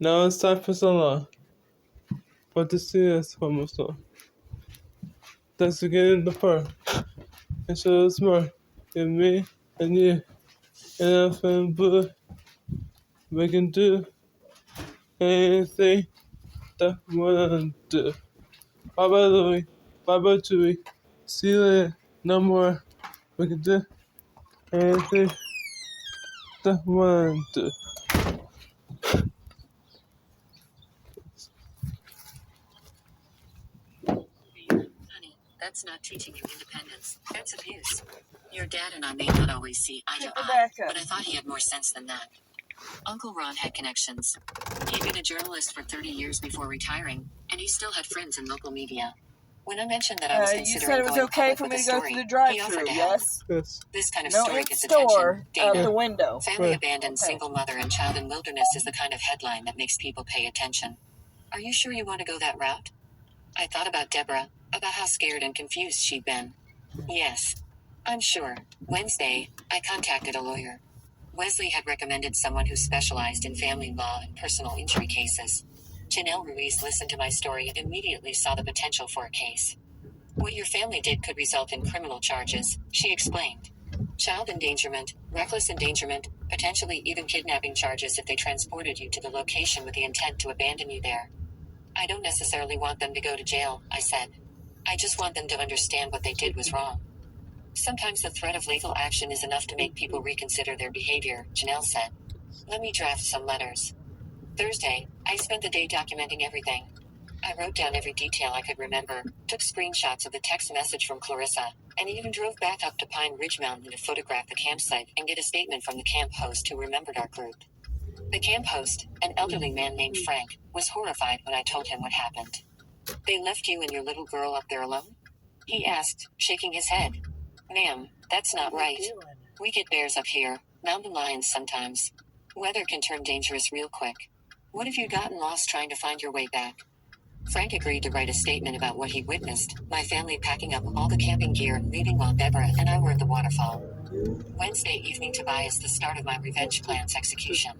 Now it's time for Salah. But to see us almost all. Let's get in the fur and show us more. And me and you and our friend Blue, we can do anything that we want to do. Bye bye, Louie. Bye bye, Chewie. See you later. No more. We can do anything that we want to do. Honey, that's not teaching you independence. That's abuse. Your dad and I may not always see eye to eye, but I thought he had more sense than that. Uncle Ron had connections. He'd been a journalist for 30 years before retiring, and he still had friends in local media. When I mentioned that I was considering you said it was going okay public for with me the to go story, through the he drive-thru, offered to help. yes? Yes. This kind of No story in gets store, attention. out Dana, the window. family Right. abandoned, Okay. single mother and child in wilderness is the kind of headline that makes people pay attention. Are you sure you want to go that route? I thought about Deborah, about how scared and confused she'd been. Yes, I'm sure. Wednesday, I contacted a lawyer. Wesley had recommended someone who specialized in family law and personal injury cases. Janelle Ruiz listened to my story and immediately saw the potential for a case. What your family did could result in criminal charges, she explained. Child endangerment, reckless endangerment, potentially even kidnapping charges if they transported you to the location with the intent to abandon you there. I don't necessarily want them to go to jail, I said. I just want them to understand what they did was wrong. Sometimes the threat of legal action is enough to make people reconsider their behavior, Janelle said. Let me draft some letters. Thursday, I spent the day documenting everything. I wrote down every detail I could remember, took screenshots of the text message from Clarissa, and even drove back up to Pine Ridge Mountain to photograph the campsite and get a statement from the camp host who remembered our group. The camp host, an elderly man named Frank, was horrified when I told him what happened. They left you and your little girl up there alone? He asked, shaking his head. Ma'am, that's not right. We get bears up here, mountain lions sometimes. Weather can turn dangerous real quick. What have you gotten lost trying to find your way back? Frank agreed to write a statement about what he witnessed, my family packing up all the camping gear and leaving while Deborah and I were at the waterfall. Wednesday evening to buy is the start of my revenge plan's execution.